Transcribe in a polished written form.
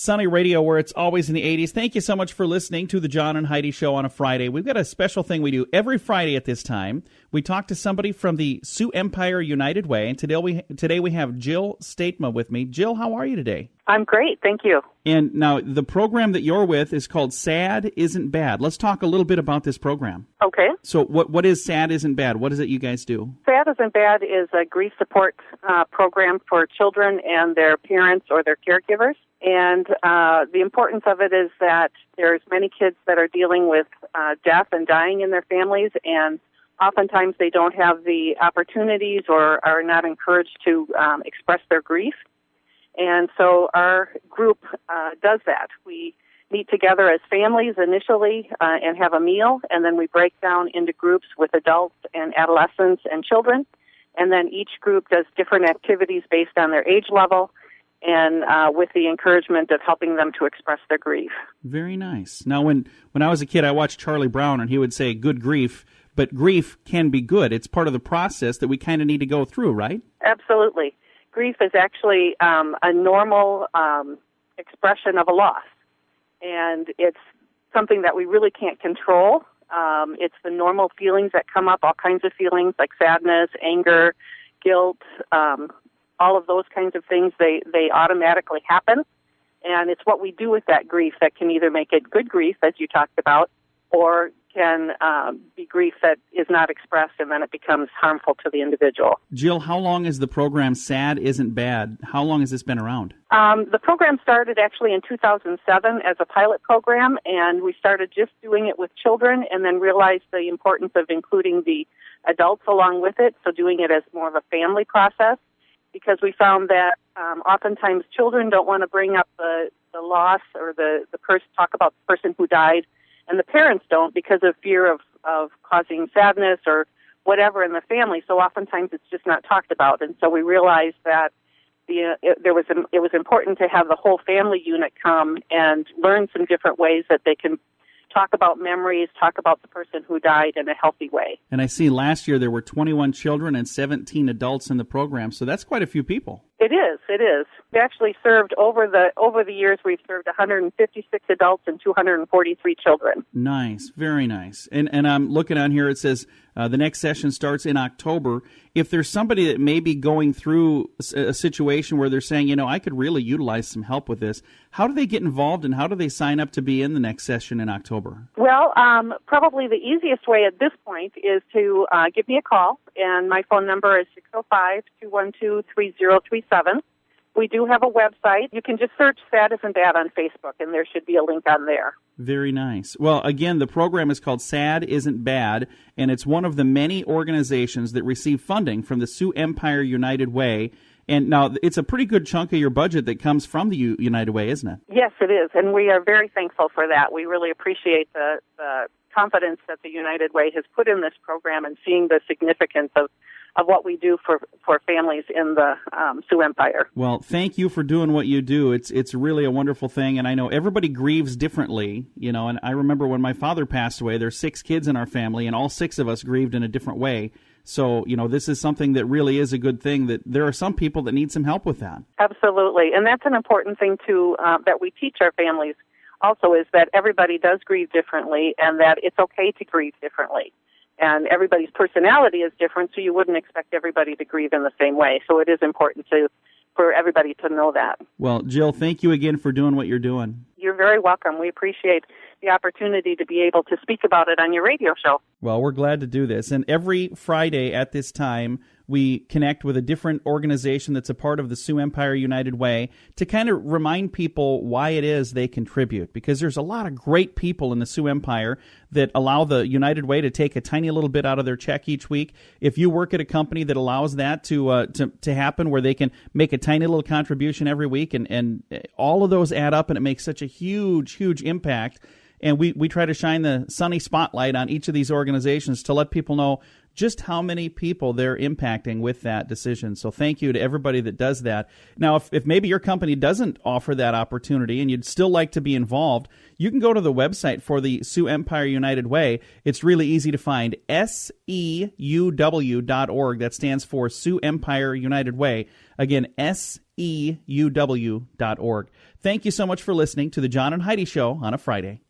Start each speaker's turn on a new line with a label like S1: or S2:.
S1: Sunny Radio, where it's always in the 80s. Thank you so much for listening to the John and Heidi Show on a Friday. We've got a special thing we do every Friday at this time. We talk to somebody from the Sioux Empire United Way, and today we have Jill Statema with me. Jill, how are you today?
S2: I'm great, thank you.
S1: And now, the program that you're with is called Sad Isn't Bad. Let's talk a little bit about this program.
S2: Okay.
S1: So what is Sad Isn't Bad? What is it you guys do?
S2: Sad Isn't Bad is a grief support program for children and their parents or their caregivers. And the importance of it is that there's many kids that are dealing with death and dying in their families, and oftentimes they don't have the opportunities or are not encouraged to express their grief. And so our group does that. We meet together as families initially and have a meal, and then we break down into groups with adults and adolescents and children. And then each group does different activities based on their age level and with the encouragement of helping them to express their grief.
S1: Very nice. Now, when I was a kid, I watched Charlie Brown, and he would say, good grief, but grief can be good. It's part of the process that we kind of need to go through, right? Absolutely.
S2: Grief is actually a normal expression of a loss, and it's something that we really can't control. It's the normal feelings that come up, all kinds of feelings like sadness, anger, guilt, all of those kinds of things, they automatically happen, and it's what we do with that grief that can either make it good grief, as you talked about, or can be grief that is not expressed, and then it becomes harmful to the individual.
S1: Jill, how long is the program Sad Isn't Bad? How long has this been around?
S2: The program started actually in 2007 as a pilot program, and we started just doing it with children and then realized the importance of including the adults along with it, so doing it as more of a family process, because we found that oftentimes children don't want to bring up the loss or talk about the person who died, and the parents don't because of fear of causing sadness or whatever in the family. So oftentimes it's just not talked about. And so we realized that it was important to have the whole family unit come and learn some different ways that they can talk about memories, talk about the person who died in a healthy way.
S1: And I see last year there were 21 children and 17 adults in the program, so that's quite a few people.
S2: It is. We actually served over the years, we've served 156 adults and 243 children.
S1: Nice, very nice. And I'm looking on here, it says the next session starts in October. If there's somebody that may be going through a situation where they're saying, I could really utilize some help with this, how do they get involved and how do they sign up to be in the next session in October?
S2: Well, probably the easiest way at this point is to give me a call, and my phone number is 605-212-3037. We do have a website. You can just search Sad Isn't Bad on Facebook, and there should be a link on there.
S1: Very nice. Well, again, the program is called Sad Isn't Bad, and it's one of the many organizations that receive funding from the Sioux Empire United Way. And now, it's a pretty good chunk of your budget that comes from the United Way, isn't it?
S2: Yes, it is, and we are very thankful for that. We really appreciate the confidence that the United Way has put in this program and seeing the significance of what we do for families in the Sioux Empire.
S1: Well, thank you for doing what you do. It's really a wonderful thing, and I know everybody grieves differently, and I remember when my father passed away, there's 6 kids in our family, and all 6 of us grieved in a different way. So, this is something that really is a good thing, that there are some people that need some help with that.
S2: Absolutely, and that's an important thing, too, that we teach our families also, is that everybody does grieve differently and that it's okay to grieve differently. And everybody's personality is different, so you wouldn't expect everybody to grieve in the same way. So it is important for everybody to know that.
S1: Well, Jill, thank you again for doing what you're doing.
S2: You're very welcome. We appreciate the opportunity to be able to speak about it on your radio show.
S1: Well, we're glad to do this. And every Friday at this time, we connect with a different organization that's a part of the Sioux Empire United Way to kind of remind people why it is they contribute. Because there's a lot of great people in the Sioux Empire that allow the United Way to take a tiny little bit out of their check each week. If you work at a company that allows that to happen, where they can make a tiny little contribution every week, and all of those add up, and it makes such a huge, huge impact. And we try to shine the sunny spotlight on each of these organizations to let people know just how many people they're impacting with that decision. So thank you to everybody that does that. Now, if maybe your company doesn't offer that opportunity and you'd still like to be involved, you can go to the website for the Sioux Empire United Way. It's really easy to find, SEUW.org. That stands for Sioux Empire United Way. Again, SEUW.org. Thank you so much for listening to the John and Heidi Show on a Friday.